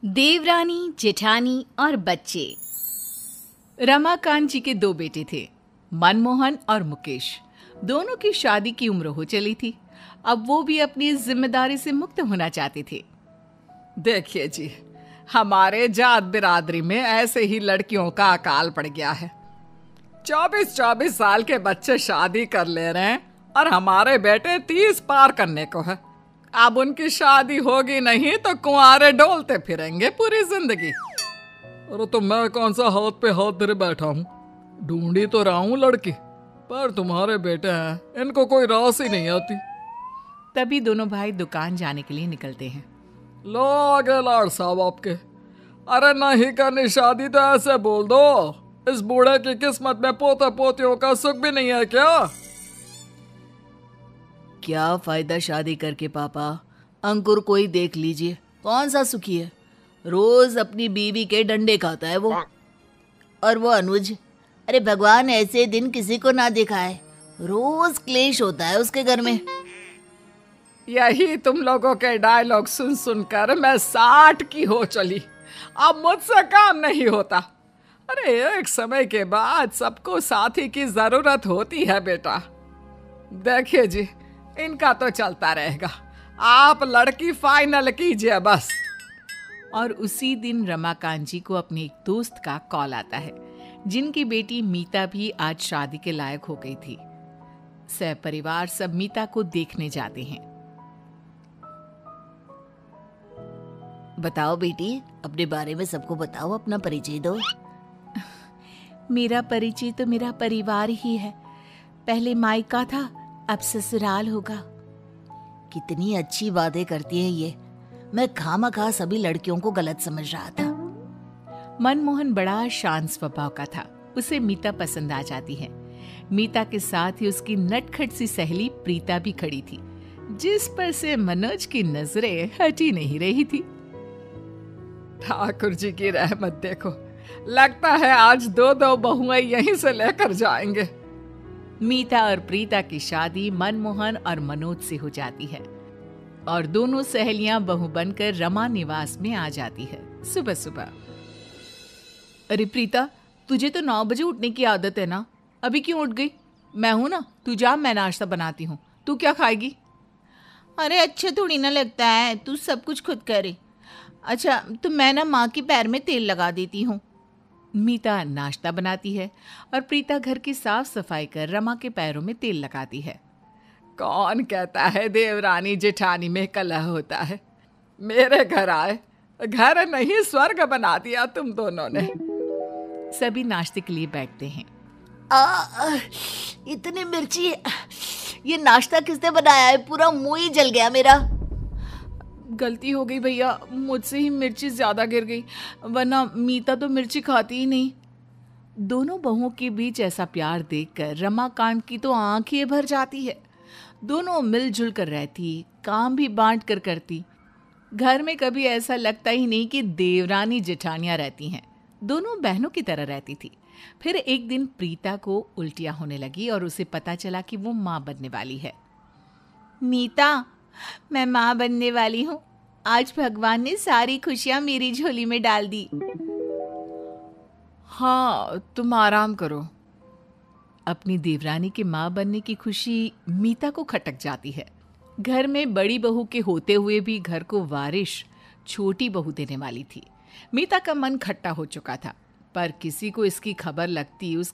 देवरानी, जेठानी और बच्चे। रमाकांत जी के दो बेटे थे, मनमोहन और मुकेश। दोनों की शादी की उम्र हो चली थी। अब वो भी अपनी जिम्मेदारी से मुक्त होना चाहते थे। देखिए जी, हमारे जात बिरादरी में ऐसे ही लड़कियों का अकाल पड़ गया है। 24-24 साल के बच्चे शादी कर ले रहे हैं और हमारे बेटे 30 पार करने को है। अब उनकी शादी होगी नहीं तो कुंवारे डोलते फिरेंगे पूरी जिंदगी। अरे तो मैं कौन सा हाथ पे हाथ धरे बैठा हूँ, ढूंढी तो रहा हूँ लड़की, पर तुम्हारे बेटे हैं, इनको कोई रास ही नहीं आती। तभी दोनों भाई दुकान जाने के लिए निकलते हैं। लो आगे लाड साहब आपके। अरे नहीं करनी शादी तो ऐसे बोल दो, इस बूढ़े की किस्मत में पोते पोतियों का सुख भी नहीं है क्या? क्या फायदा शादी करके पापा। अंकुर कोई देख लीजिए, कौन सा सुखी है। रोज अपनी बीवी के डंडे खाता है वो। और वो अनुज, अरे भगवान ऐसे दिन किसी को ना दिखाए। रोज क्लेश होता है उसके घर में। यही तुम लोगों के डायलॉग सुन सुनकर मैं 60 की हो चली। अब मुझसे काम नहीं होता। अरे एक समय के बाद सबको साथी की जरूरत होती है बेटा। देखिए जी, इनका तो चलता रहेगा, आप लड़की फाइनल कीजिए बस। और उसी दिन रमाकांत जी को अपने एक दोस्त का कॉल आता है, जिनकी बेटी मीता भी आज शादी के लायक हो गई थी। सह परिवार सब मीता को देखने जाते हैं। बताओ बेटी, अपने बारे में सबको बताओ, अपना परिचय दो। मेरा परिचय तो मेरा परिवार ही है। पहले मायका था, अब ससुराल होगा। कितनी अच्छी बातें करती है ये। मैं खामखा सभी लड़कियों को गलत समझ रहा था। मनमोहन बड़ा शांत स्वभाव का था, उसे मीता पसंद आ जाती है। मीता के साथ ही उसकी नटखट सी सहेली प्रीता भी खड़ी थी, जिस पर से मनोज की नजरें हटी नहीं रही थी। ठाकुर जी की रहमत देखो, लगता है आज दो बहुएं यहीं से लेकर जाएंगे। मीता और प्रीता की शादी मनमोहन और मनोज से हो जाती है और दोनों सहेलियां बहू बनकर रमा निवास में आ जाती है सुबह सुबह। अरे प्रीता, तुझे तो 9 बजे उठने की आदत है ना, अभी क्यों उठ गई? मैं हूं ना, तू जा, मैं नाश्ता बनाती हूँ। तू क्या खाएगी? अरे अच्छा थोड़ी ना लगता है, तू सब कुछ खुद करे। अच्छा तो मैं ना माँ के पैर में तेल लगा देती हूँ। मीता नाश्ता बनाती है और प्रीता घर की साफ सफाई कर रमा के पैरों में तेल लगाती है। कौन कहता है देवरानी जेठानी में कलह होता है? मेरे घर आए, घर नहीं स्वर्ग बना दिया तुम दोनों ने। सभी नाश्ते के लिए बैठते हैं। इतनी मिर्ची, ये नाश्ता किसने बनाया है? पूरा मुंह ही जल गया मेरा। गलती हो गई भैया, मुझसे ही मिर्ची ज्यादा गिर गई, वरना मीता तो मिर्ची खाती ही नहीं। दोनों बहुओं के बीच ऐसा प्यार देखकर रमाकांत की तो आंखें भर जाती है। दोनों मिलजुल कर रहती, काम भी बांट कर करती। घर में कभी ऐसा लगता ही नहीं कि देवरानी जेठानियां रहती हैं। दोनों बहनों की तरह रहती थी। फिर एक दिन प्रीता को उल्टियां होने लगी और उसे पता चला कि वो माँ बनने वाली है। मीता, मैं माँ बनने वाली हूँ। आज भगवान ने सारी खुशियाँ मेरी झोली में डाल दी। हाँ, तुम आराम करो। अपनी देवरानी के माँ बनने की खुशी मीता को खटक जाती है। घर में बड़ी बहू के होते हुए भी घर को वारिश छोटी बहू देने वाली थी। मीता का मन खट्टा हो चुका था, पर किसी को इसकी खबर लगती उसके